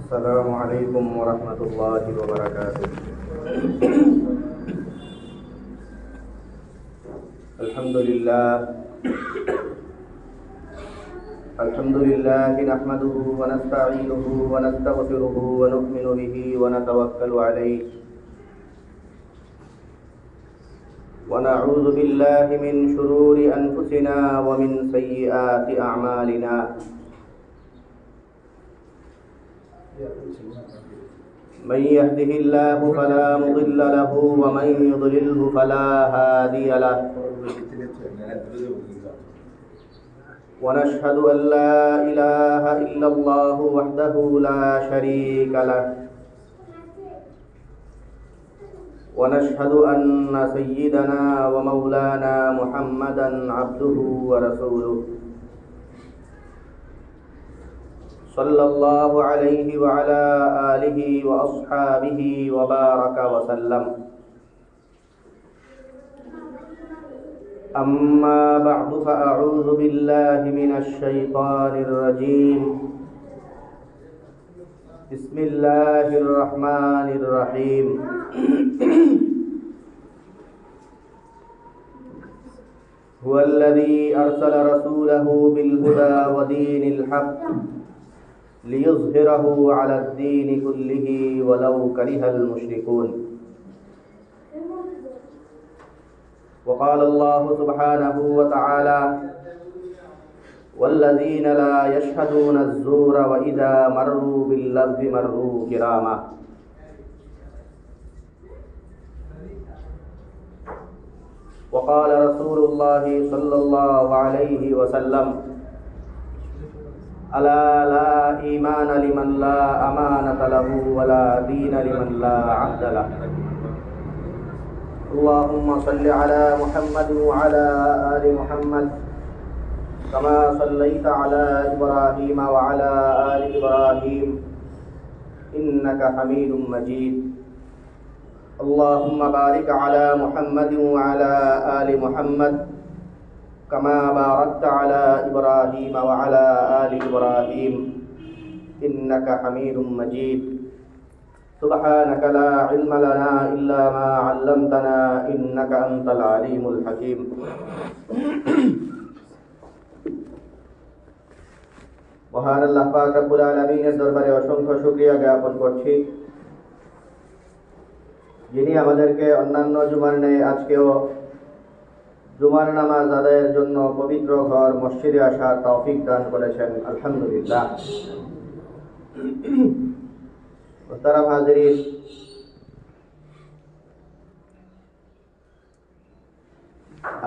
السلام عليكم ورحمة الله وبركاته. الحمد لله نحمده ونستعينه ونستغفره ونؤمن به ونتوكل عليه ونعوذ بالله من شرور أنفسنا ومن سيئات أعمالنا. من يهده الله فلا مضل له ومن يضلله فلا هادي له. ونشهد أن لا إله إلا الله وحده لا شريك له. ونشهد أن سيدنا ومولانا محمدا عبده ورسوله صلى الله عليه وعلى آله وأصحابه وبارك وسلم. أما بعد فأعوذ بالله من الشيطان الرجيم. بسم الله الرحمن الرحيم. هو الذي أرسل رسوله بالهدى ودين الحق ليظهره على الدين كله ولو كره المشركون. وقال الله سبحانه وتعالى: والذين لا يشهدون الزور وإذا مروا باللغو مروا كراما. وقال رسول الله صلى الله عليه وسلم: ألا لا إيمان لمن لا أمانة له ولا دين لمن لا عهد له. اللهم صل على محمد وعلى آل محمد كما صليت على إبراهيم وعلى آل إبراهيم إنك حميد مجيد. اللهم بارك على محمد وعلى آل محمد كما باركت على إبراهيم وعلى آل إبراهيم إنك حميد مجيد. سبحانك لا علم لنا إلا ما علمتنا إنك أنت العليم الحكيم. মহান আল্লাহ পাক রব্বুল আলামিনের দরবারে অসংখ্য শুকরিয়া জ্ঞাপন করছি, যিনি আমাদেরকে অন্যান্য জুমার ন্যায় আজকেও জুমার নামাজ আদায়ের জন্য পবিত্র ঘর মসজিদে আসার তৌফিক দান করেছেন। আলহামদুলিল্লাহ। মোহতারাম হাজিরিন,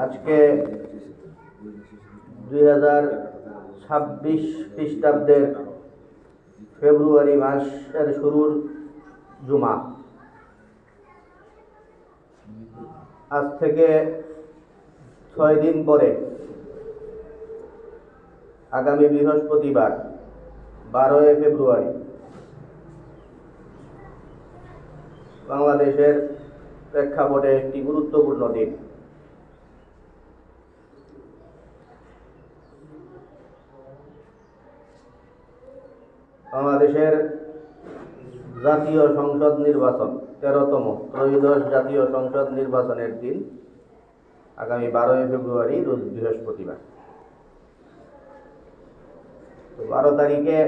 আজকে 2026 খ্রিস্টাব্দের ফেব্রুয়ারি মাসের শুরুর জুমা। আজ থেকে 6 দিন পরে আগামী বৃহস্পতিবার 12 ফেব্রুয়ারি বাংলাদেশের প্রেক্ষাপটে একটি গুরুত্বপূর্ণ দিন। বাংলাদেশের জাতীয় সংসদ নির্বাচন 13তম ত্রয়োদশ জাতীয় সংসদ নির্বাচনের দিন আগামী 12 ফেব্রুয়ারি রোজ বৃহস্পতিবার। 12 তারিখে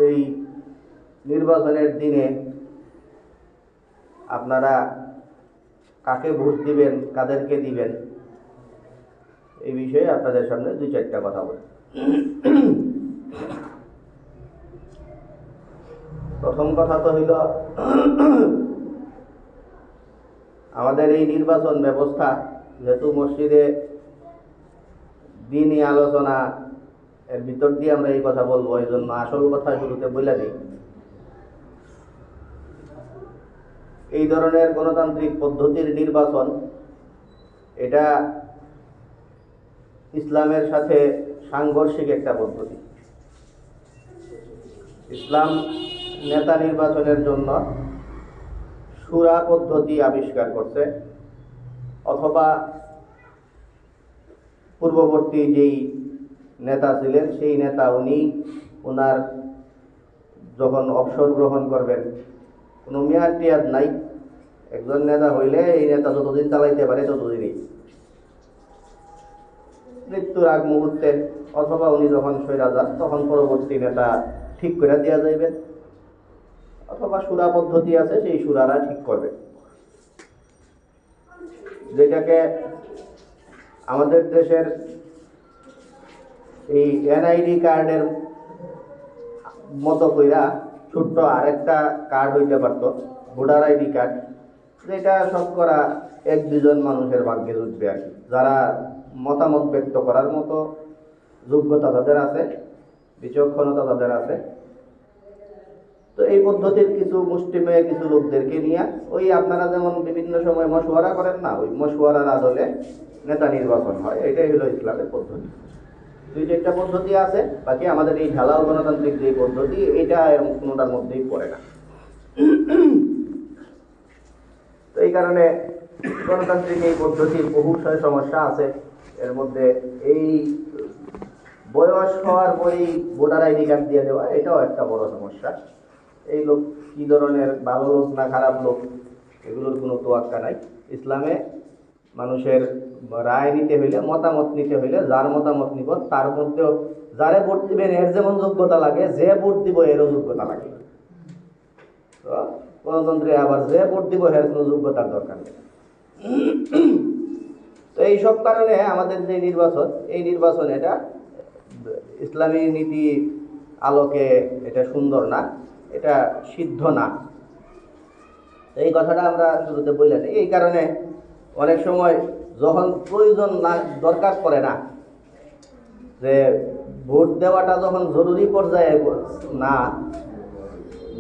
এই নির্বাচনের দিনে আপনারা কাকে ভোট দিবেন, কাদেরকে দিবেন, এই বিষয়ে আপনাদের সামনে 2-4টা কথা বলি। প্রথম কথা তো হইল, আমাদের এই নির্বাচন ব্যবস্থা যেহেতু মসজিদে দিনই আলোচনা, এর ভিতর দিয়ে আমরা এই কথা বলবো, এই জন্য আসল কথা শুরুতে বলে দিই। এই ধরনের গণতান্ত্রিক পদ্ধতির নির্বাচন, এটা ইসলামের সাথে সাংঘর্ষিক একটা পদ্ধতি। ইসলাম নেতা নির্বাচনের জন্য শুরা পদ্ধতি আবিষ্কার করছে, অথবা পূর্ববর্তী যেই নেতা ছিলেন সেই নেতা উনি ওনার যখন অবসর গ্রহণ করবেন, কোনো মেয়াদ টিয়াদ নাই। একজন নেতা হইলে এই নেতা যতদিন চালাইতে পারে ততদিনই, মৃত্যুর আগ মুহূর্তে অথবা উনি যখন সইরা যান তখন পরবর্তী নেতা ঠিক করে দেওয়া যাইবে, অথবা সুরা পদ্ধতি আছে সেই সুরারা ঠিক করবে। যেটাকে আমাদের দেশের এই এনআইডি কার্ডের মতো কইরা ছোট্ট আরেকটা কার্ড হইতে পারতো, ভোটার আইডি কার্ড, যেটা শতকরা 1-2 জন মানুষের ভাগ্যে জুটবে আর কি, যারা মতামত ব্যক্ত করার মতো যোগ্যতা তাদের আছে, বিচক্ষণতা তাদের আছে। তো এই পদ্ধতির কিছু মুষ্টিমেয় কিছু লোকদেরকে নিয়ে ওই আপনারা যেমন বিভিন্ন সময় মশওয়ারা করেন না, ওই মশওয়ারার আদলে নেতা নির্বাচন হয়। এটাই হলো ইসলামের পদ্ধতি। 2-4টা পদ্ধতি আছে, বাকি আমাদের এই ঢালাও গণতান্ত্রিক যে পদ্ধতি, এটা এর কোনোটার মধ্যেই পড়ে না। তো এই কারণে গণতান্ত্রিক এই পদ্ধতির বহু সমস্যা আছে। এর মধ্যে এই বয়স হওয়ার পরেই ভোটার আইডি কার্ড দিয়ে দেওয়া, এটাও একটা বড় সমস্যা। এই লোক কি ধরনের ভালো লোক না খারাপ লোক, এগুলোর কোনো তোয়াক্কা নাই। ইসলামে মানুষের রায় নিতে হইলে, মতামত নিতে হইলে যার মতামত নিব তার মধ্যেও যারে ভোট দিবেন এর যেমন যোগ্যতা লাগে, যে ভোট দিব এরও যোগ্যতা লাগে। তো গণতন্ত্রে আবার যে ভোট দিব এর কোনো যোগ্যতার দরকার নেই। তো এই সব কারণে আমাদের যে নির্বাচন, এই নির্বাচন এটা ইসলামী নীতি আলোকে এটা সুন্দর না, এটা সিদ্ধ না। এই কথাটা আমরা শুরুতে বললেন। এই কারণে অনেক সময় যখন প্রয়োজন না, দরকার পড়ে না, যে ভোট দেওয়াটা যখন জরুরি পর্যায়ে না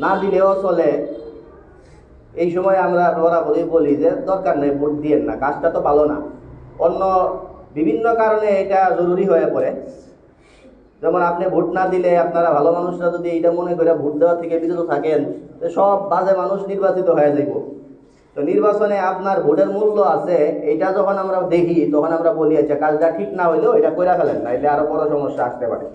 না দিলেও চলে, এই সময় আমরা বরাবরই বলি যে দরকার নেই, ভোট দিয়েন না, কাজটা তো ভালো না। অন্য বিভিন্ন কারণে এটা জরুরি হয়ে পড়ে। যেমন আপনি ভোট না দিলে, আপনারা ভালো মানুষরা যদি এটা মনে করে ভোট দেওয়া থেকে বিরত থাকেন, তো সব বাজে মানুষ নির্বাচিত হয়ে যাইব। তো নির্বাচনে আপনার ভোটের মূল্য আছে, এটা যখন আমরা দেখি তখন আমরা বলি আচ্ছা কাজটা ঠিক না হইলেও এটা কইরা ফেলেন, না এলে আরো বড় সমস্যা আসতে পারে।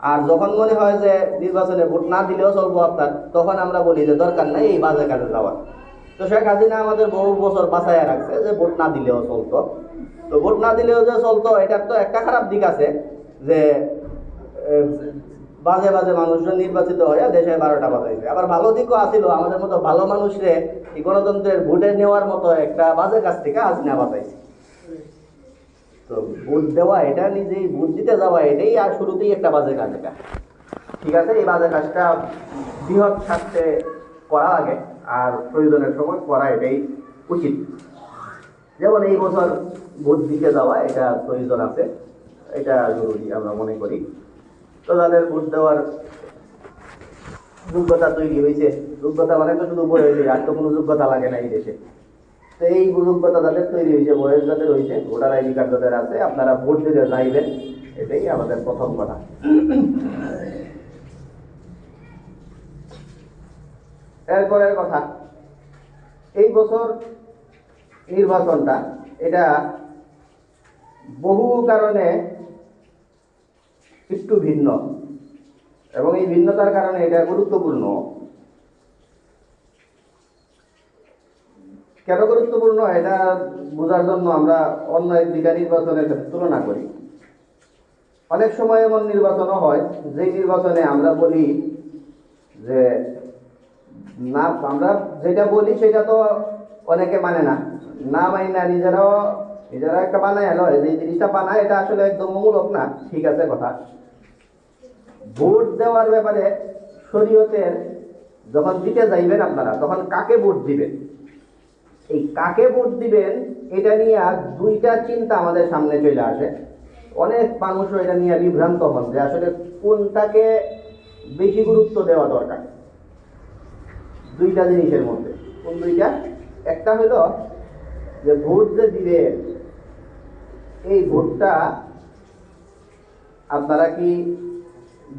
আর যখন মনে হয় যে নির্বাচনে ভোট না দিলেও চলবো আপনার, তখন আমরা বলি যে দরকার নাই এই বাজে কাজে যাওয়ার। তো শেখ হাসিনা আমাদের বহু বছর বাঁচাইয়া রাখছে যে ভোট না দিলেও চলতো। তো ভোট না দিলেও যে চলতো, এটার তো একটা খারাপ দিক আছে, যে বাজে বাজে মানুষজন নির্বাচিত হয়ে দেশে 12টা বাজাইছে। আবার ভালো দিকও আছিল, আমাদের মতো ভালো মানুষরে এই গণতন্ত্রের ভোটে নেওয়ার মতো একটা বাজে কাজ থেকে হাসিনা বাঁচাইছে। তো ভোট দেওয়া, এটা নিজেই ভোট দিতে যাওয়া, এটাই আর শুরুতেই একটা বাজে কাজ। এটা ঠিক আছে, এই বাজে কাজটা বৃহৎ স্বার্থে করা লাগে, আর প্রয়োজনের সময় করা এটাই উচিত। যেমন এই বছর ভোট দিতে যাওয়া, এটা প্রয়োজন আছে, এটা জরুরি আমরা মনে করি। তো তাদের ভোট দেওয়ার যোগ্যতা তৈরি হয়েছে, যোগ্যতা মানে তো শুধু বয়স, আর তো কোনো যোগ্যতা লাগে না এই দেশে। তো এই যোগ্যতা যাদের তৈরি হয়েছে, বয়স যাদের হয়েছে, ভোটার আইডি কার্ড যাদের আছে, আপনারা ভোট দিতে যাইবেন, এটাই আমাদের প্রথম কথা। এরপরের কথা, এই বছর নির্বাচনটা এটা বহু কারণে একটু ভিন্ন, এবং এই ভিন্নতার কারণে এটা গুরুত্বপূর্ণ। কেন গুরুত্বপূর্ণ এটা বোঝার জন্য আমরা অন্য একদিকে নির্বাচনের সাথে তুলনা করি। অনেক সময় এমন নির্বাচনও হয় যে নির্বাচনে আমরা বলি যে না, আমরা যেটা বলি সেটা তো অনেকে মানে না, না মানি না, নিজেরা একটা বানায় এলো, যে জিনিসটা বানায় এটা আসলে একদম অমূলক না, ঠিক আছে কথা। ভোট দেওয়ার ব্যাপারে শরীয়তের যখন দিতে যাইবেন আপনারা, তখন কাকে ভোট দিবেন, এই কাকে ভোট দিবেন এটা নিয়ে 2টা চিন্তা আমাদের সামনে চলে আসে। অনেক মানুষও এটা নিয়ে বিভ্রান্ত হন যে আসলে কোনটাকে বেশি গুরুত্ব দেওয়া দরকার। 2টা জিনিসের মধ্যে কোন 2টা? একটা হলো যে ভোট যে দিবেন, এই ভোটটা আপনারা কি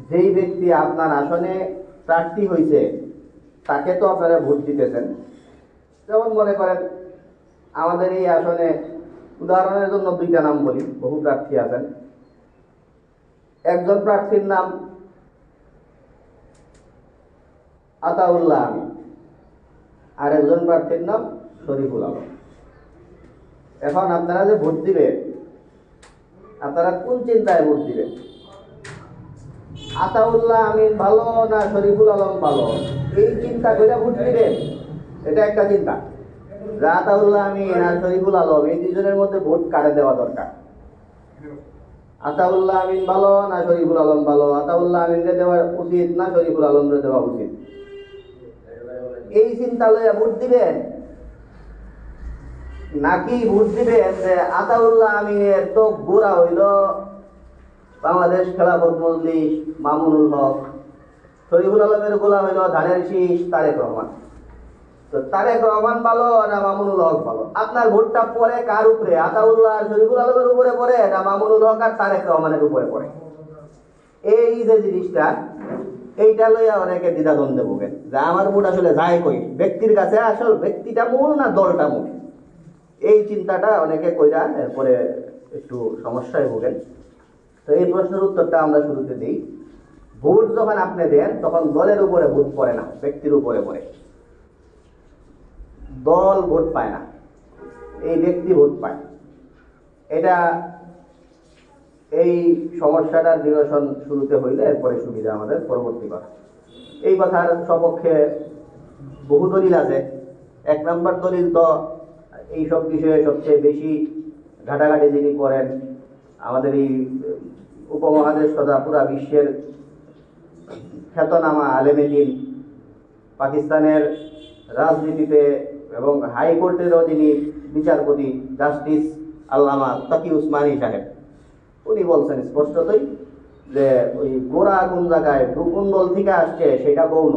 যেই ব্যক্তি আপনার আসনে প্রার্থী হয়েছে তাকে তো আপনারা ভোট দিতেছেন। যেমন মনে করেন আমাদের এই আসনে, উদাহরণের জন্য 2টা নাম বলি, বহু প্রার্থী আছেন। একজন প্রার্থীর নাম আতাউল্লাহ আমিন, আর একজন প্রার্থীর নাম শরীফুল আলম। এখন আপনারা যে ভোট দিবেন, আপনারা কোন চিন্তায় ভোট দিবেন? আতাউল্লাহ আমিন ভালো না শরীফুল আলম ভালো, এই চিন্তা করে ভোট দিবেন? এটা একটা চিন্তা যে আতাউল্লাহ আমিন আর শরীফুল আলম এই দুজনের মধ্যে ভোট কারে দেওয়া দরকার। আতাউল্লাহ আমিন ভালো না শরীফুল আলম ভালো, আতাউল্লাহ আমিনকে দেওয়া উচিত না শরীফুল আলমকে দেওয়া উচিত, এই চিন্তা লইয়া ভোট দিবেন? নাকি ভোট দিবেন যে আতাউল্লাহ আমিনের তো গোড়া হইল বাংলাদেশ খেলাফত মজলিস মামুনুল হক, শরীফুল আলমের গোলা হইল ধানের শীষ তারেক রহমান, তো তারেক রহমান ভালো না মামুনুল হক ভালো? আপনার ভোটটা পড়ে কার উপরে? আতাউল্লাহ আর শরীফুল আলমের উপরে পড়ে না মামুনুল হক আর তারেক রহমানের উপরে পড়ে? এই যে জিনিসটা, এইটা লইয়া অনেকে দ্বিধাদ্বন্দ্বে ভোগেন যে আমার ভোট আসলে যায় কই, ব্যক্তির কাছে আসল ব্যক্তিটা মূল না দলটা মূল, এই চিন্তাটা অনেকে কইরা এরপরে একটু সমস্যায় ভোগেন। তো এই প্রশ্নের উত্তরটা আমরা শুরুতে দিই। ভোট যখন আপনি দেন তখন দলের উপরে ভোট পড়ে না, ব্যক্তির উপরে পড়ে। দল ভোট পায় না, এই ব্যক্তি ভোট পায়। এটা এই সমস্যাটার নিরসন শুরুতে হইলে এরপরে সুবিধা আমাদের পরবর্তী কথা। এই কথার সপক্ষে বহু দলিল আছে। এক নম্বর দলিল তো এইসব বিষয়ে সবচেয়ে বেশি ঘাটাঘাটি যিনি করেন, আমাদের এই উপমহাদেশ তথা পুরা বিশ্বের খ্যাতনামা আলেমে দ্বীন, পাকিস্তানের রাজনীতিতে এবং হাইকোর্টেরও যিনি বিচারপতি জাস্টিস আল্লামা তাকি উসমানী সাহেব, উনি বলছেন স্পষ্টতই যে ওই গোড়া কোন জায়গায় কোন দল থেকে আসছে সেটা গৌণ,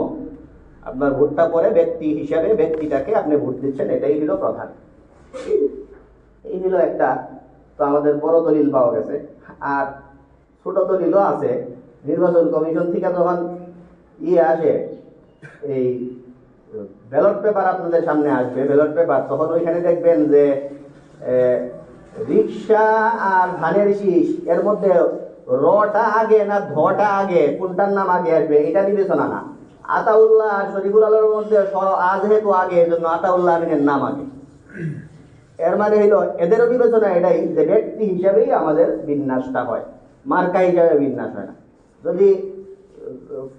আপনার ভোটটা পরে ব্যক্তি হিসাবে ব্যক্তিটাকে আপনি ভোট দিচ্ছেন, এটাই হলো প্রধান। এই হলো একটা। তো আমাদের বড় দলিল পাওয়া গেছে, আর ছোট দলিলও আছে। নির্বাচন কমিশন থেকে যখন আসে এই ব্যালট পেপার আপনাদের সামনে আসবে, ব্যালট পেপার, তখন ওইখানে দেখবেন যে রিক্সা আর ধানের শীষ এর মধ্যে রটা আগে না ধটা আগে, কোনটার নাম আগে আসবে এটা বিবেচনা না। আতাউল্লাহ আর শরীফুল আলমের মধ্যে যেহেতু আগে, এই জন্য আতাউল্লাহ আমিনের নাম আগে। এর মানে হইল এদেরও বিবেচনা এটাই যে ব্যক্তি হিসাবেই আমাদের বিন্যাসটা হয়, মার্কা হিসাবে বিন্যাস হয় না। যদি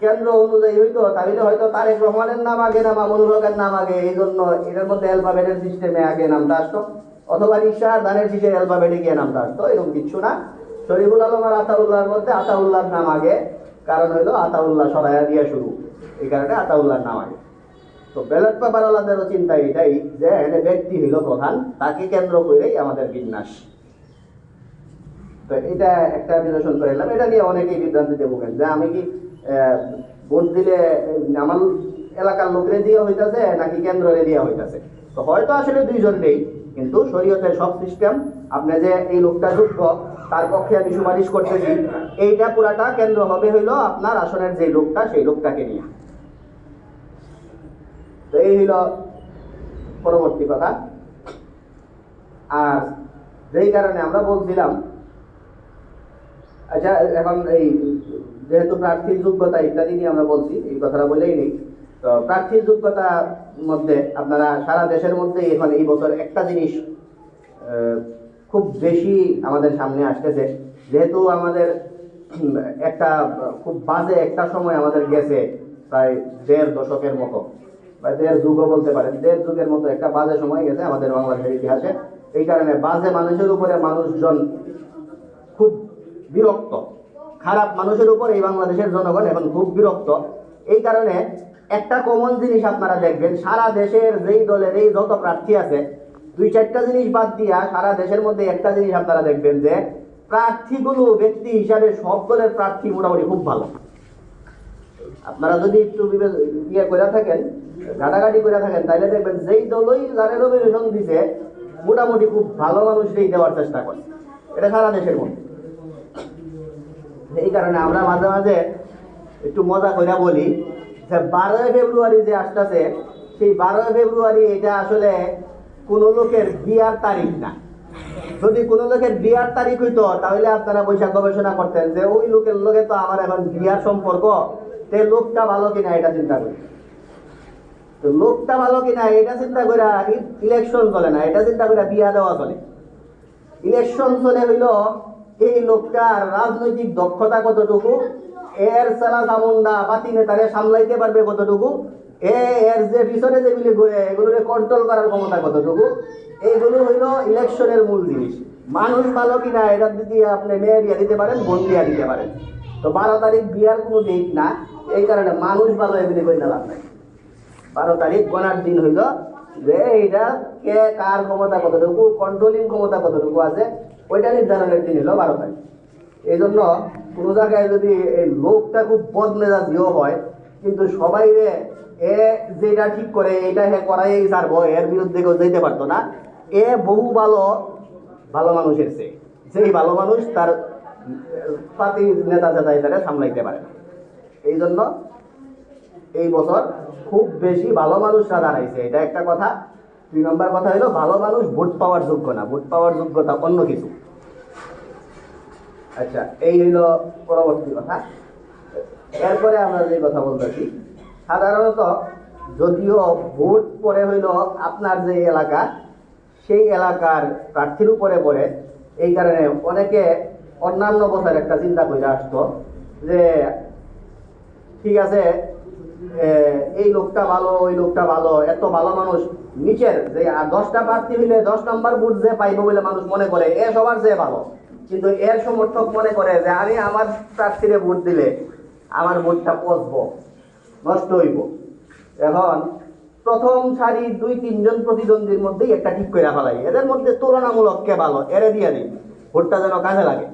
কেন্দ্র অনুযায়ী হইতো তাহলে হয়তো তারেক রহমানের নাম আগে না মামুনুল হকের নাম আগে, এই জন্য এটার মধ্যে অ্যালফাবেটের সিস্টেমে আগে নামটা আসতো, অথবা রিক্সা আর ধানের শীষের অ্যালফাবেটে গিয়ে নামটা আসতো, এরকম কিচ্ছু না। শরীফুল আলম আর আতাউল্লাহর মধ্যে আতাউল্লাহর নাম আগে, কারণ হইলো আতাউল্লাহ সরাইয়া দিয়া শুরু, এই কারণে আতাউল্লাহর নাম আগে। তো ব্যালট পেপারওয়ালাদেরও চিন্তা এটাই যে এখানে ব্যক্তি হইল প্রধান, তাকে কেন্দ্র করেই আমাদের বিন্যাস। তো এটা একটা নিরসন করে এলাম। এটা নিয়ে অনেকেই বিভ্রান্তিতে ভোগেন যে আমি কি ভোট দিলে আমার এলাকার লোকরে দিয়ে হইতাছে নাকি কেন্দ্রে দিয়ে হইতাছে। তো হয়তো আসলে দুইজন নেই, কিন্তু শরীয়তের সব সিস্টেম, আপনি যে এই লোকটা যোগ্য তার পক্ষে আমি সুপারিশ করতেছি, এইটা পুরাটা কেন্দ্র হবে হইলো আপনার আসনের যে লোকটা, সেই লোকটাকে নিয়ে। তো এই হইল পরবর্তী কথা। আর যেই কারণে আমরা বলছিলাম, আচ্ছা এখন এই যেহেতু প্রার্থীর যোগ্যতা ইত্যাদি নিয়ে আমরা বলছি, এই কথাটা বলেই নেই। তো প্রার্থীর যোগ্যতার মধ্যে আপনারা সারা দেশের মধ্যে এখন এই বছর একটা জিনিস খুব বেশি আমাদের সামনে আসতেছে, যেহেতু আমাদের একটা খুব বাজে একটা সময় আমাদের গেছে, প্রায় 1.5 দশকের মতো, বা 1.5 যুগও বলতে পারেন, 1.5 যুগের মতো একটা বাজে সময় গেছে আমাদের বাংলাদেশের ইতিহাসে। এই কারণে বাজে মানুষের উপরে মানুষজন খুব বিরক্ত, খারাপ মানুষের উপর এই বাংলাদেশের জনগণ এখন খুব বিরক্ত। এই কারণে একটা কমন জিনিস আপনারা দেখবেন, সারা দেশের যেই দলের এই যত প্রার্থী আছে, 2-4টা জিনিস বাদ দিয়া সারা দেশের মধ্যে একটা জিনিস আপনারা দেখবেন যে প্রার্থীগুলো ব্যক্তি হিসাবে সব দলের প্রার্থী মোটামুটি খুব ভালো। আপনারা যদি একটু ইয়ে করে থাকেন, ঘাটাঘাটি করে থাকেন, তাহলে দেখবেন যেই দলই যারা নমিনেশন দিছে মোটামুটি খুব ভালো মানুষই দেওয়ার চেষ্টা করে, এটা সারা দেশের মধ্যে। এই কারণে আমরা মাঝে মাঝে একটু মজা করে বলি যে 12 ফেব্রুয়ারি যে আসতেছে, সেই 12 ফেব্রুয়ারি এটা আসলে কোনো লোকের বিয়ার তারিখ না। যদি কোনো লোকের বিয়ার তারিখ হইতো তাহলে আপনারা বৈশাখ গবেষণা করতেন যে ওই লোকের লোকে তো আমার এখন বিয়ার সম্পর্ক, তে লোকটা ভালো কিনা এটা চিন্তা করি। তো লোকটা ভালো কিনা এটা চিন্তা করে ইলেকশন চলে না, এটা চিন্তা করে বিয়া দেওয়া চলে। ইলেকশন চলে হইল এই লোকটার রাজনৈতিক দক্ষতা কতটুকু, এর সালা চামুন্ডা বাতি নেতারে সামলাইতে পারবে কতটুকু, এর যে পিছনে যেগুলি ঘুরে এগুলোকে কন্ট্রোল করার ক্ষমতা কতটুকু, এইগুলো হইল ইলেকশনের মূল জিনিস। মানুষ ভালো কিনা এটা যদি আপনি মেয়ে বিয়া দিতে পারেন, বোন বিয়া দিতে পারেন। তো 12 তারিখ বিয়ার কোনো ডেট না, এই কারণে মানুষ ভালো এগুলি করে লাভ নাই। 12 তারিখ গণার দিন হইল যে এইটা কে কার ক্ষমতা কতটুকু, কন্ট্রোলিং ক্ষমতা কতটুকু আছে, ওইটা নির্ধারণের দিন হলো 12 তারিখ। এই জন্য কোনো জায়গায় যদি এই লোকটা খুব বদমেজাজিও হয়, কিন্তু সবাই এ যেটা ঠিক করে এটা হে করাই ছাড়বো, এর বিরুদ্ধে কেউ যেতে পারতো না। এ বহু ভালো ভালো মানুষের চেয়ে, যেই ভালো মানুষ তার পাতি নেতা যাতাই তারা সামলাইতে পারে। এই জন্য এই বছর খুব বেশি ভালো মানুষরা দাঁড়াইছে, এটা একটা কথা। 2 নম্বর কথা হলো ভালো মানুষ ভোট পাওয়ার যোগ্য না, ভোট পাওয়ার যোগ্যতা অন্য কিছু। আচ্ছা, এই হইলো পরবর্তী কথা। এরপরে আমরা যে কথা বলতেছি, সাধারণত যদিও ভোট পরে হইল আপনার যে এলাকা, সেই এলাকার প্রার্থীর উপরে পড়ে, এই কারণে অনেকে অন্যান্য বছর একটা চিন্তা করে আসতো যে ঠিক আছে এই লোকটা ভালো, ওই লোকটা ভালো, এত ভালো মানুষ, নিচের যে 10টা প্রার্থী হইলে 10 নম্বর ভোট যে পাইব বলে মানুষ মনে করে এ সবার চেয়ে ভালো। কিন্তু এর সমর্থক মনে করে যে আমি আমার প্রার্থীরে ভোট দিলে আমার ভোটটা পচবো, নষ্ট হইব। এখন প্রথম সারি 2-3 জন প্রতিদ্বন্দ্বীর মধ্যেই একটা ঠিক করে ফেলাই, এদের মধ্যে তুলনামূলক কে ভালো এরে দিয়ে দিই, ভোটটা যেন কাজে লাগে।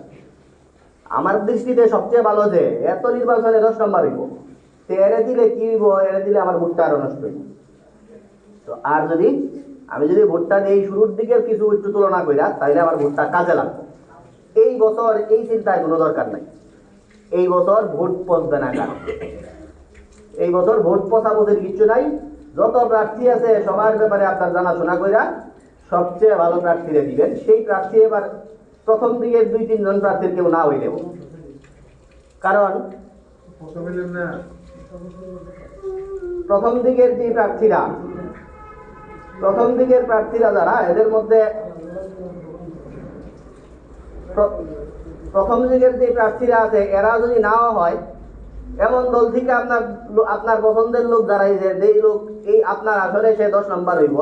আমার দৃষ্টিতে সবচেয়ে ভালো যে এত নির্বাচনে 10 নম্বর হইব, এরে দিলে কি হইব, এরে দিলে আমার ভোটটা আরো নষ্ট হইব। তো আর আমি যদি ভোটটা দিই শুরুর দিকের কিছু একটু তুলনা কইরা, তাইলে আমার ভোটটা কাজে লাগবে। এই বছর এই চিন্তায় কোনো দরকার নাই। এই বছর ভোট পচবে না, কারণ এই বছর ভোট পচাপচির কিছু নাই। যত প্রার্থী আছে সবার ব্যাপারে আপনার জানাশোনা কইরা সবচেয়ে ভালো প্রার্থীরে দিবেন। সেই প্রার্থী এবার প্রথম দিকের 2-3 জন প্রার্থীর কেউ না হইলেও, কারণ প্রথম দিকের প্রার্থীরা যারা, এদের মধ্যে প্রথম দিকের যে প্রার্থীরা আছে এরা যদি নাও হয়, এমন দল থেকে আপনার পছন্দের লোক দাঁড়াই যে লোক এই আপনার আসলে সে 10 নম্বর হইব,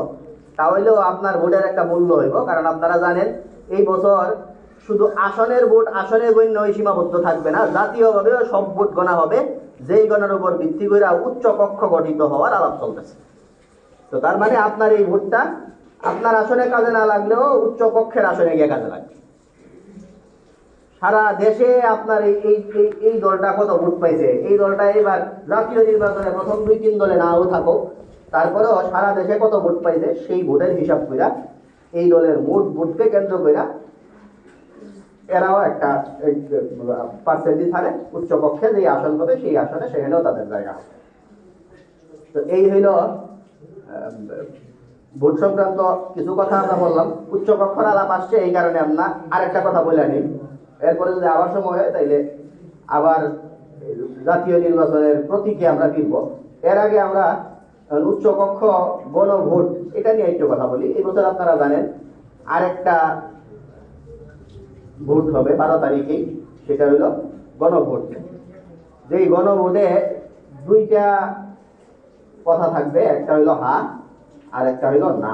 তাহলেও আপনার ভোটের একটা মূল্য হইব। কারণ আপনারা জানেন এই বছর শুধু আসনের ভোট আসনে গণ্য সীমাবদ্ধ থাকবে না, জাতীয়ভাবেও সব ভোট গণা হবে, যেই গণার উপর ভিত্তি করে উচ্চ কক্ষ গঠিত হওয়ার আলাপ চলতেছে। তো তার মানে আপনার এই ভোটটা আপনার আসনে কাজে না লাগলেও উচ্চ কক্ষের আসনে গিয়ে কাজে লাগবে। সারা দেশে আপনার এই দলটা কত ভোট পাইছে, এই দলটা এবার জাতীয় নির্বাচনে প্রথম 2-3 দলে নাও থাকো, তারপরেও সারা দেশে কত ভোট পাইছে সেই ভোটের হিসাব কইরা, এই দলের মোট ভোটকে কেন্দ্র কইরা এরাও একটা পার্সেন্টেজ হারে উচ্চ কক্ষে যে আসন পাবে সেই আসনে সেখানেও তাদের জায়গা। তো এই হইল ভোট সংক্রান্ত কিছু কথা আমরা বললাম। উচ্চ কক্ষর আলাপ আসছে, এই কারণে আমরা আরেকটা কথা বলে নিই। এরপরে যদি আবার সময় হয় তাইলে আবার জাতীয় নির্বাচনের প্রতীকে আমরা ফিরব। এর আগে আমরা উচ্চ কক্ষ গণভোট এটা নিয়ে একটু কথা বলি। এই বছর আপনারা জানেন আরেকটা ভোট হবে 12 তারিখেই, সেটা হইল গণভোট। যেই গণভোটে 2টা কথা থাকবে, একটা হইল হা আর একটা হইল না।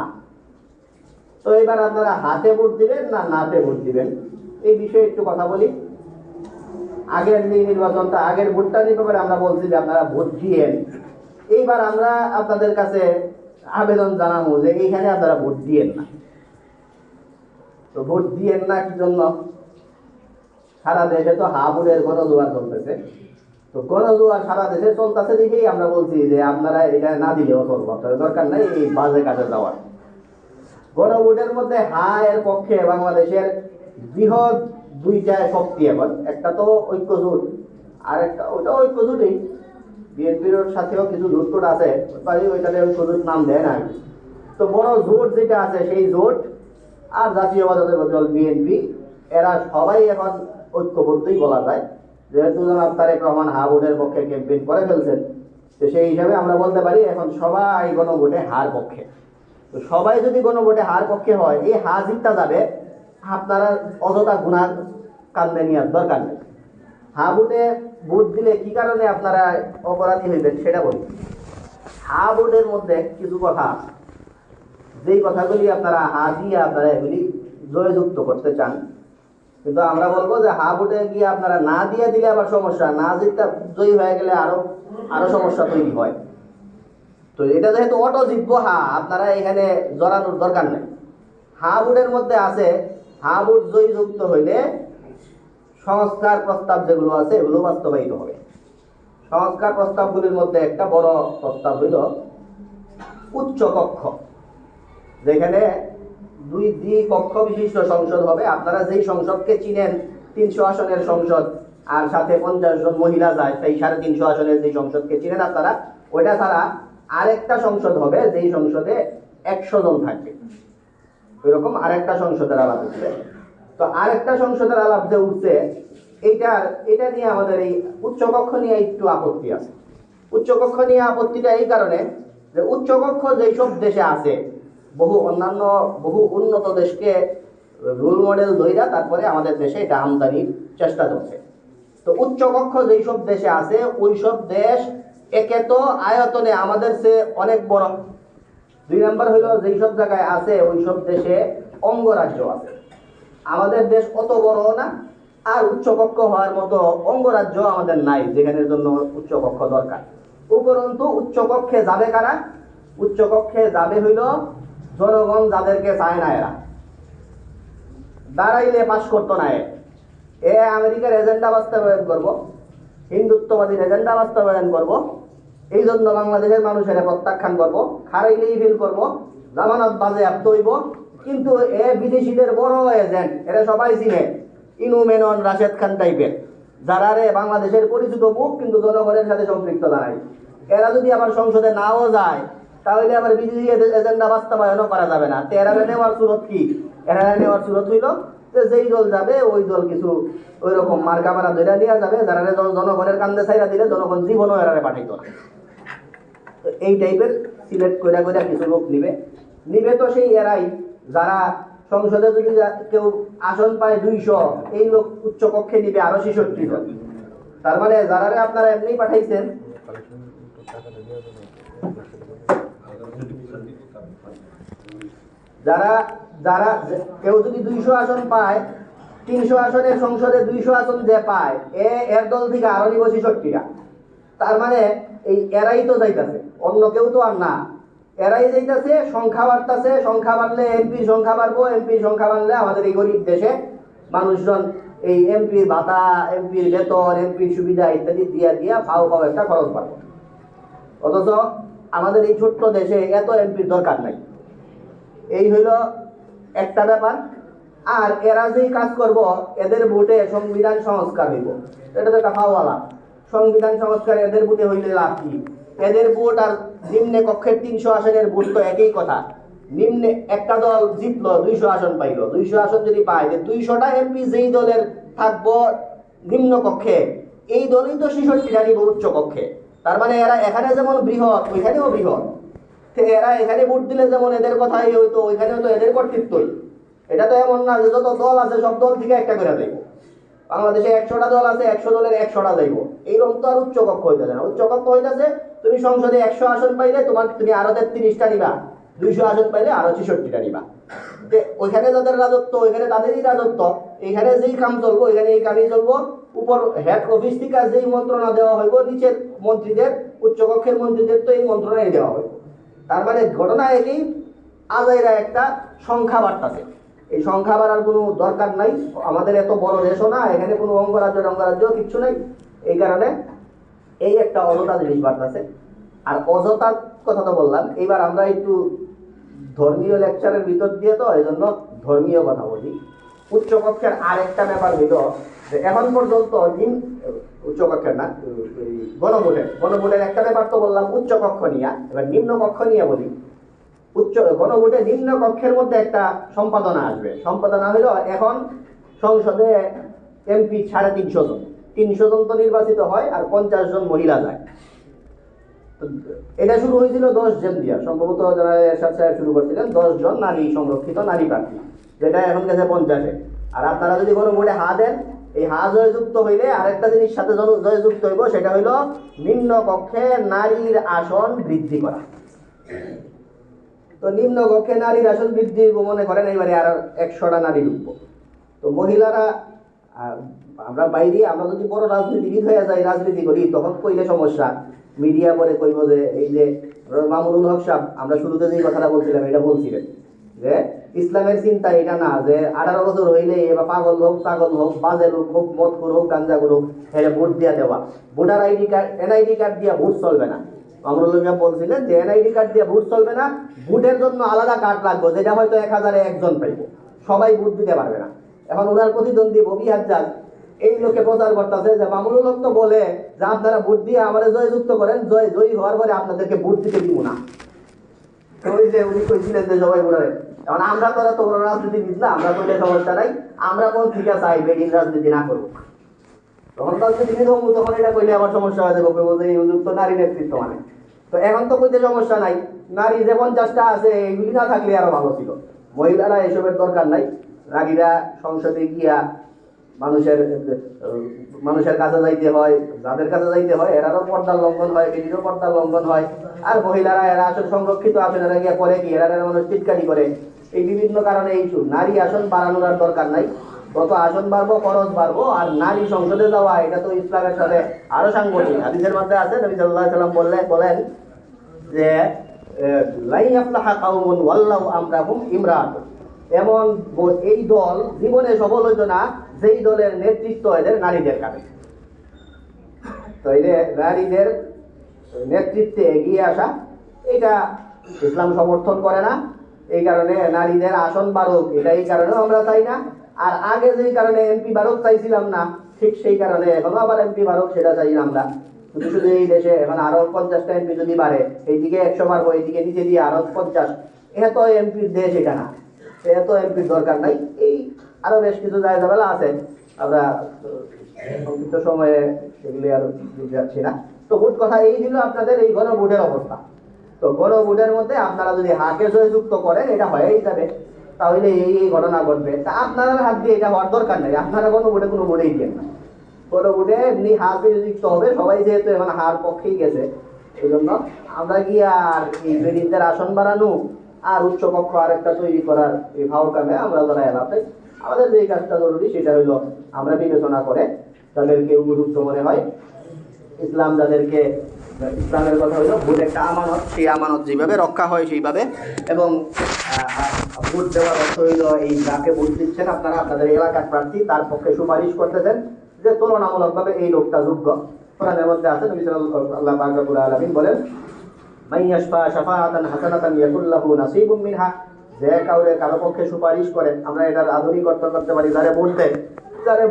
তো এবার আপনারা হাতে ভোট দিবেন না নাতে ভোট দিবেন, এই বিষয়ে একটু কথা বলি। আগের নির্বাচনটা, আগের ভোটটা নিয়ে ব্যাপারে আমরা বলছি যে আপনারা ভোট দিয়েন। এইবার আমরা আপনাদের কাছে আবেদন জানাবো যে এইখানে আপনারা ভোট দিয়েন না। তো ভোট দিয়েন না কি জন্য? সারা দেশে তো হাবুড়ের গণজোয়ার চলতেছে। তো গণজোয়ার সারা দেশে চলতেছে দেখেই আমরা বলছি যে আপনারা এটা না দিলেও চলবে, আপনাদের দরকার নাই এই বাজে কাজে যাওয়ার। গণভোটের মধ্যে হা এর পক্ষে বাংলাদেশের বৃহৎ 2টা শক্তি। এখন একটা তো ঐক্যজোট, আর একটা ওইটা ঐক্যজোটই, বিএনপির সাথেও কিছু জোট আছে, ওইটাতে ঐক্যজোট নাম দেয় না। তো বড় জোট যেটা আছে সেই জোট আর জাতীয়বাদী দল বিএনপি, এরা সবাই এখন ঐক্যবদ্ধই বলা যায়। যেহেতু জনাব তারেক রহমান হা ভোটের পক্ষে ক্যাম্পেইন করে ফেলছেন, তো সেই হিসাবে আমরা বলতে পারি এখন সবাই গণভোটে হার পক্ষে। তো সবাই যদি গণভোটে হার পক্ষে হয়, এই হা জিতটা যাবে, আপনারা অযথা গুনাহ কান্দে নেওয়ার দরকার নেই। হা ভোটে ভোট দিলে কি কারণে আপনারা অপরাধী হইবেন সেটা বলি। হা ভোটের মধ্যে কিছু কথা, যেই কথাগুলি আপনারা হা দিয়ে আপনারা এগুলি জয়যুক্ত করতে চান, কিন্তু আমরা বলবো যে হা ভোটে গিয়ে আপনারা না দিয়ে দিলে আবার সমস্যা, না জিতটা জয়ী হয়ে গেলে আরো সমস্যা তৈরি হয়। তো এটা যেহেতু অটো জিতবো হা, আপনারা এখানে জড়ানোর দরকার নেই। হা ভোটের মধ্যে আছে, হা ভোট জয়যুক্ত হইলে সংস্কার প্রস্তাব যেগুলো আছে এগুলো বাস্তবায়িত হবে। সংস্কার প্রস্তাবগুলির মধ্যে একটা বড় প্রস্তাব হইল উচ্চ কক্ষ, যেখানে দুই কক্ষ বিশিষ্ট সংসদ হবে। আপনারা যেই সংসদকে চিনেন 300 আসনের সংসদ, আর সাথে 50 জন মহিলা যায়, সেই 350 আসনের যে সংসদকে চিনেন আপনারা, ওইটা ছাড়া আরেকটা সংসদ হবে যেই সংসদে 100 জন থাকবে। এরকম আরেকটা সংসদের আলাপ উঠছে। তো আরেকটা সংসদের আলাপ যে উঠছে, এটা নিয়ে আমাদের এই উচ্চকক্ষ নিয়ে একটু আপত্তি আছে। উচ্চকক্ষ নিয়ে আপত্তিটা এই কারণে যে উচ্চকক্ষ যেসব দেশে আছে, বহু উন্নত দেশকে রোল মডেল ধইরা তারপরে আমাদের দেশে এটা আমদানির চেষ্টা চলছে। তো উচ্চকক্ষ যেসব দেশে আছে, ওইসব দেশ একে তো আয়তনে আমাদের চেয়ে অনেক বড়, 2 নাম্বার হইল যেসব জায়গায় আছে ওইসব দেশে অঙ্গরাজ্য আছে। আমাদের দেশ অত বড় না, আর উচ্চকক্ষ হওয়ার মতো অঙ্গরাজ্য আমাদের নাই, যেখানের জন্য উচ্চকক্ষ দরকার। উপরন্তু উচ্চকক্ষে যাবে কারা? উচ্চকক্ষে যাবে হইল জনগণ যাদেরকে চায় না, এরা দাঁড়াইলে পাশ করতো না। আমেরিকার এজেন্ডা বাস্তবায়ন করব, হিন্দুত্ববাদীর এজেন্ডা বাস্তবায়ন করব, এই জন্য বাংলাদেশের মানুষের প্রত্যাখ্যান করব, খারাইলেই ফিল করব, জামানত বাজেয়াপ্ত হইব। কিন্তু বিদেশিদের বড় এজেন্ট, এরা সবাই চিনে, ইনু মেনন, রাশেদ খান টাইপের, যারা বাংলাদেশের পরিচিত মুখ কিন্তু জনগণের সাথে সম্পৃক্ত দাঁড়ায়। এরা যদি আবার সংসদে নাও যায়, তাহলে আবার বিদেশি এজেন্ডা বাস্তবায়নও করা যাবে না। তো এরা নেওয়ার সুরত কি? এরা নেওয়ার সুরত হইল যে যেই দল যাবে ওই দল কিছু ওই রকম মার্কা মারা ধরে দেওয়া যাবে, যারা জনগণের কান্দে ছাইরা দিলে জনগণ জীবনও এরারে পাঠাইত না। এই টাইপের সিলেক্ট করে কিছু লোক নিবে। তো সেই এরাই, যারা সংসদে যদি কেউ আসন পায় 200, এই লোক উচ্চকক্ষে নিবে আরো 66 জন। তার মানে যারা আপনারা এমনি পাঠাইছেন, যারা কেউ যদি 200 আসন পায়, 300 আসনের সংসদে 200 আসন যে পায়, এর দল থেকে আরো নিব 66টা। তার মানে এই এরাই তো যাইতেছে, অন্য কেউ তো আর না, এরাই যাইতেছে। সংখ্যা বাড়তেছে, সংখ্যা বাড়লে এমপির সংখ্যা বাড়বো, এমপির সংখ্যা বাড়লে আমাদের এই গরিব দেশে মানুষজন এই এমপির ভাতা, এমপির বেতন, এমপির সুবিধা ইত্যাদি দিয়া ফাও একটা খরচ বাড়বো। অথচ আমাদের এই ছোট্ট দেশে এত এমপির দরকার নাই। এই হইল একটা ব্যাপার। আর এরা যেই কাজ করব, এদের ভোটে সংবিধান সংস্কার হইব, এটা তো একটা ফাওয়ালা। সংবিধান সংস্কার এদের ভোটে হইলে লাভ কি? এদের ভোট আর নিম্নে কক্ষের 300 আসনের ভোট তো একই কথা। নিম্নে একটা দল জিতলো, 200 আসন পাইলো, 200 আসন যদি পায়, 200টা এমপি যেই দলের থাকবো নিম্ন কক্ষে, এই দলই তো 66টা নিব উচ্চ কক্ষে। তার মানে এরা এখানে যেমন বৃহৎ, ওইখানেও বৃহৎ। এরা এখানে ভোট দিলে যেমন এদের কথাই হইতো, ওইখানেও তো এদের কর্তৃত্বই। এটা তো এমন না যে যত দল আছে সব দল থেকে একটা করে যাইব। বাংলাদেশে 100টা দল আছে, 100 দলের 100টা যাইব, এইরকম তো আর উচ্চকক্ষ হইতেছে না। উচ্চকক্ষ হইতেছে তুমি সংসদে 100 আসন পাইলে তুমি আরো 33টা নিবা, 200 আসন পাইলে আরো 66টা নিবা। ওইখানে যাদের রাজত্ব, ওইখানে তাদেরই রাজত্ব, এখানে যেই কাম চলবো এখানে এই কামই চলবো। উপর হেড অফিস থেকে যেই মন্ত্রণা দেওয়া হইব, নিচের মন্ত্রীদের, উচ্চকক্ষের মন্ত্রীদের তো এই মন্ত্রণাই দেওয়া হইব। তার মানে ঘটনা একই, আজাইরা একটা সংখ্যা বাড়তাছে। এই সংখ্যা বাড়ার কোনো দরকার নাই, আমাদের এত বড় দেশও না, এখানে কোনো অঙ্গরাজ্য কিচ্ছু নাই। এই কারণে এই একটা অযথা জিনিস বাড়তাছে। আর অযথার কথা তো বললাম, এইবার আমরা একটু ধর্মীয় লেকচারের ভিতর দিয়ে, তো এই জন্য ধর্মীয় কথা বলি। উচ্চকক্ষের আরেকটা ব্যাপার হইল যে এখন পর্যন্ত উচ্চকক্ষের না, গণভোটের একটা ব্যাপার তো বললাম উচ্চকক্ষ নিয়ে, এবার নিম্ন কক্ষ নিয়ে বলি। গণভোটে নিম্ন কক্ষের মধ্যে একটা সম্পাদনা আসবে। সম্পাদনা হইল এখন সংসদে এমপি 350 জন, 300 জন তো নির্বাচিত হয়, আর 50 জন মহিলা যায়। এটা শুরু হয়েছিল 10 জন দিয়া, সম্ভবত যারা এরশাদ সাহেব শুরু করছিলেন, 10 জন নারী সংরক্ষিত নারী প্রার্থী, যেটা এখন গেছে 50-এ। আর আপনারা যদি কোনো বোর্ডে হা দেন, এই হা জয়যুক্ত হইলে আরেকটা জিনিস সাথে জয়যুক্ত হইব, সেটা হইল নিম্ন কক্ষে নারীর আসন বৃদ্ধি করা। তো নিম্ন কক্ষে নারীর আসন বৃদ্ধি মনে করেন এইবারে আর 100টা নারী ঢুকবো। তো মহিলারা, আমরা বাইরে, আমরা যদি বড় রাজনীতিবিদ হয়ে যাই, রাজনীতি করি, তখন কইলে সমস্যা, মিডিয়া পরে কইব যে এই যে মামুনুল হক সাহেব, আমরা শুরুতে যেই কথাটা বলছিলাম এটা বলছিলেন যে ইসলামের চিন্তা এটা না যে 18 বছর হইলে এবার পাগল হোক, বাজে লোক হোক, মদখোর হোক, গাঞ্জা হোক, হেরে ভোট দিয়া দেওয়া। Voter ID card, NID card দিয়া ভোট চলবে না। মামুনুল হক বলছিলেন যে এনআইডি কার্ড দিয়ে ভোট চলবে না, ভোটের জন্য আলাদা কার্ড লাগবে, যেটা হয়তো 1000-এ একজন পাইব, সবাই ভোট দিতে পারবে না। এখন ওনার প্রতিদ্বন্দ্বী ববি হাজ্জাজ এই লোকে প্রচার করতেছে যে মামুনুল হক তো বলে যে আপনারা ভোট দিয়ে আমাদের জয়যুক্ত করেন, জয়ী হওয়ার পরে আপনাদেরকে ভোট দিতে দিব না। ওই যে উনি কইছিলেন যে সবাই ভোটারে। এখন আমরা তো বড় রাজনীতিবিদ না, আমরা কইলে সমস্যা নাই, আমরা কোন ঠিক আছে বেডিং রাজনীতি না করবো। তখন রাজনীতিবিদ হবো, তখন এটা কইলে আমার সমস্যা হয়ে যাবে, বলতে এই যুক্ত নারী নেতৃত্ব মানে। তো এখন তো কইতে সমস্যা নাই, নারী যে 50টা আছে এইগুলি না থাকলে আরো ভালো ছিল। মহিলারা এসবের দরকার নাই, নারীরা সংসদে গিয়া মানুষের কাছে যাইতে হয়, যাদের কাছে যাইতে হয় এরারও পর্দার লঙ্ঘন হয়, বেটিরও পর্দার লঙ্ঘন হয়। আর মহিলারা এরা আসন সংরক্ষিত আসন, এরা গিয়া করে কি, এরা মানুষ চিৎকারি করে, এই বিভিন্ন কারণে এই নারী আসন বাড়ানোর আর দরকার নাই। যত আসন বাড়বো খরচ বাড়বো, আর নারী সংসদে যাওয়া এটা তো ইসলামের সাথে আরো সাংগঠনিক। হাদিসের মধ্যে আছে, নবী সাল্লাল্লাহু আলাইহি ওয়াসাল্লাম বলেন যে লাই আফলাহা কাউমুন ওয়াল্লাহু আমরাহুম ইমরাতুন, এমন এই দল জীবনে সফল হইতো না যেই দলের নেতৃত্ব এদের নারীদের কাছে। তো এই নারীদের নেতৃত্বে এগিয়ে আসা, এটা ইসলাম সমর্থন করে না। এই কারণে নারীদের আসন বাড়ুক, এটা এই কারণেও আমরা চাই না। আর আগে যেই কারণে এমপি বাড়ুক চাইছিলাম না, ঠিক সেই কারণে এখনো আবার এমপি বাড়ুক সেটা চাই আমরা। শুধু এই দেশে এখন আরো 50টা এমপি যদি বাড়ে, এইদিকে 100 বাড়বো, এইদিকে নিচে দিয়ে আরো 50, এত এমপির দেশ এটা না, এত এমপির দরকার নাই। এই আরো বেশ কিছু জায়গা আছে, আমরা সংক্ষিপ্ত সময়ে সেগুলি আর যাচ্ছি না। তো মোট কথা এই ছিল আপনাদের এই গণভোটের অবস্থা। তো গণভোটের মধ্যে আপনারা যদি হাকে জয়যুক্ত করেন, এটা হয়েই যাবে, তাহলে এই ঘটনা ঘটবে। তা আপনারা হাত দিয়ে এটা হওয়ার দরকার নেই, আপনারা গণভোটে কোনো ভোটেই দেন না। গণভোটে এমনি হাতে যুক্ত হবে, সবাই যেহেতু এখন হার পক্ষেই গেছে, এই জন্য আমরা কি আর এই বেডিনদের আসন বাড়ানো আর উচ্চকক্ষ আরেকটা তৈরি করার এই ভাও কামে আমরা যারা এলাকাতে, আমাদের যে কাজটা জরুরি সেটা হলো আমরা বিবেচনা করে যাদেরকে উপযুক্ত মনে হয়, ইসলাম যাদেরকে, ইসলামের কথা হলো ভোট একটা আমানত, সেই আমানত যেভাবে রক্ষা হয় সেইভাবে। এবং ভোট দেওয়ার অর্থ হইল এই যাকে ভোট দিচ্ছেন আপনারা, আপনাদের এলাকার প্রার্থী, তার পক্ষে সুপারিশ করতেছেন যে তুলনামূলকভাবে এই লোকটা যোগ্য। কোরআনের মধ্যে আছে, নবী আল্লাহ পাক রব্বুল আলামিন বলেন মাইয়াশফা শাফাআতান হাসানাতান ইয়াকুল লাহু নাসিবুম মিনহা, যে কারো পক্ষে সুপারিশ করেন, আমরা এটার আধুনিক অর্থ করতে পারি যারে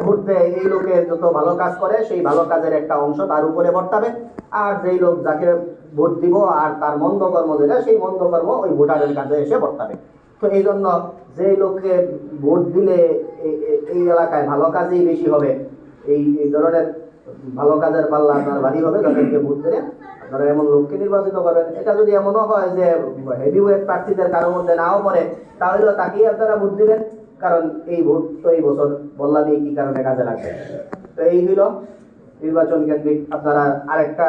ভোট দেয় এই লোকে যত ভালো কাজ করে সেই ভালো কাজের একটা অংশ তার উপরে বর্তাবে। আর যেই লোক যাকে ভোট দিব আর তার মন্দ কর্ম যেটা, সেই মন্দ কর্ম ওই ভোটারের কাছে এসে বর্তাবে। তো এই জন্য যেই লোককে ভোট দিলে এই এলাকায় ভালো কাজই বেশি হবে, এই ধরনের ভালো কাজের পাল্লা আপনার ভারী হবে, যাদেরকে ভোট দিলে আপনারা এমন লোককে নির্বাচিত করবেন। এটা যদি এমনও হয় যে হেভিওয়েট প্রার্থীদের কারোর মধ্যে নাও পড়ে, তাহলে তাকেই আপনারা ভোট দিবেন, কারণ এই ভোট তো এই বছর বললাম কি কারণে কাজে লাগবে। তো এই হইল নির্বাচন কেন্দ্রিক আপনারা আরেকটা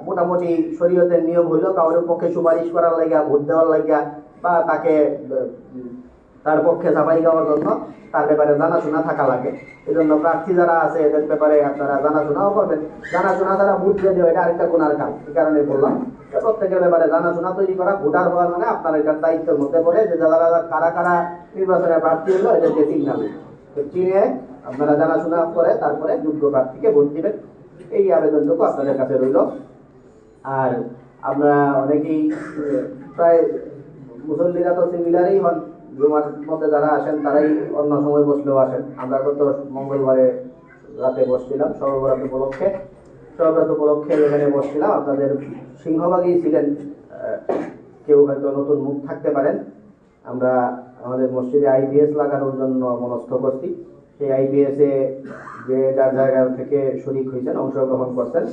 মোটামুটি শরীয়তের নিয়ম হইল, কারোর পক্ষে সুপারিশ করার লাগিয়া, ভোট দেওয়ার লাগিয়া, বা তাকে তার পক্ষে সাফাই গাওয়ার জন্য তার ব্যাপারে জানাশোনা থাকা লাগে। এই জন্য প্রার্থী যারা আছে এদের ব্যাপারে আপনারা জানাশোনাও করবেন। জানাশোনা তারা ভোট দিয়ে দেওয়া এটা আরেকটা গুনার কাজ, এই কারণে বললাম প্রত্যেকের ব্যাপারে জানাশোনা তৈরি করা। ভোটার হওয়ার মানে আপনার এটার দায়িত্বের মধ্যে পড়ে যে যারা কারা কারা নির্বাচনে প্রার্থী হলো এদেরকে চিনাবে, চিনে আপনারা জানাশোনা করে তারপরে যোগ্য প্রার্থীকে ভোট দিবেন। এই আবেদনটুকু আপনাদের কাছে রইল। আর আমরা অনেকেই প্রায় মুসল্লিরা তো সিমিলারই হন, জুমার মধ্যে যারা আসেন তারাই অন্য সময় বসলেও আসেন। আমরা গত মঙ্গলবারে রাতে বসছিলাম সর্বরাত উপলক্ষে এখানে বসছিলাম। আপনাদের সিংহভাগই ছিলেন, কেউ হয়তো নতুন মুখ থাকতে পারেন। আমরা আমাদের মসজিদে আইপিএস লাগানোর জন্য মনস্থ করছি। সেই আইপিএসে যে যার জায়গা থেকে শরিক হয়েছেন, অংশগ্রহণ করছেন,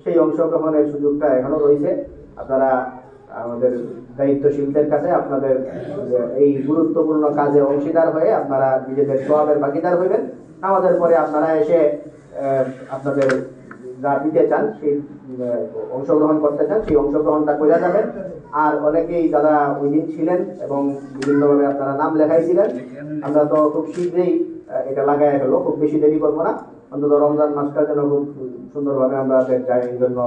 সেই অংশগ্রহণের সুযোগটা এখনো রয়েছে। আপনারা আমাদের দায়িত্বশীলদের কাছে আপনাদের এই গুরুত্বপূর্ণ কাজে অংশীদার হয়ে আপনারা নিজেদের সওয়াবের ভাগীদার হইবেন। নামাজের পরে আপনারা এসে আপনাদের যা দিতে চান সেই অংশগ্রহণ করতে চান সেই অংশগ্রহণটা করে যাবেন। আর অনেকেই যারা ওই দিন ছিলেন এবং বিভিন্নভাবে আপনারা নাম লেখাইছিলেন, আমরা তো খুব শীঘ্রই এটা লাগাই হলো, খুব বেশি দেরি করবো না। অন্তত রমজান মাসটা যেন খুব সুন্দরভাবে আমরা যাই, এই জন্য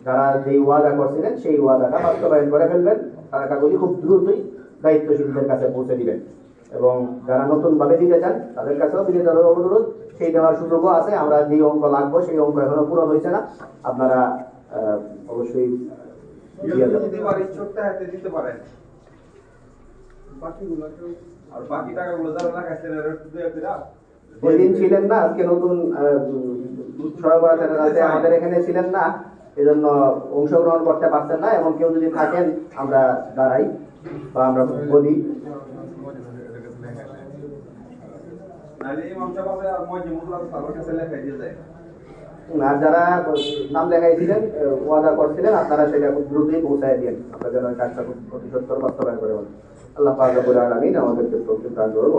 যারা যেই ওয়াদা করছিলেন সেই ওয়াদাটা বাস্তবায়ন করে ফেলবেন। টাকাগুলি খুব দ্রুতই দায়িত্বশীলদের কাছে পৌঁছে দিবেন এবং যারা নতুনভাবে দিতে চান তাদের কাছেও বিনীতভাবে অনুরোধ, সেই দেওয়ার সুযোগও আছে। আমরা যে অঙ্ক লাগবো সেই অঙ্ক এখনো পূরণ হয়েছে না, আপনারা অবশ্যই দিতে পারেন। আর বাকি টাকাগুলো যারা লাগাইছেন যেদিন ছিলেন না, আজকে নতুন সরবরাহ আছে আমাদের এখানে ছিলেন না, এজন্য অংশগ্রহণ করতে পারছেন না। এবং কেউ যদি থাকেন আমরা দাঁড়াই বা আমরা বলি, আর যারা নাম লেখাইছিলেন ওয়াদা করছিলেন আপনারা সেটা খুব দ্রুতই পৌঁছায় দিন, আমরা যেন কাজটা খুব অতি সত্তর বাস্তবায়ন করে বলেন। আল্লাহ পাক রব্বুল আলামিন আমাদেরকে প্রত্যেক কাজ করুন।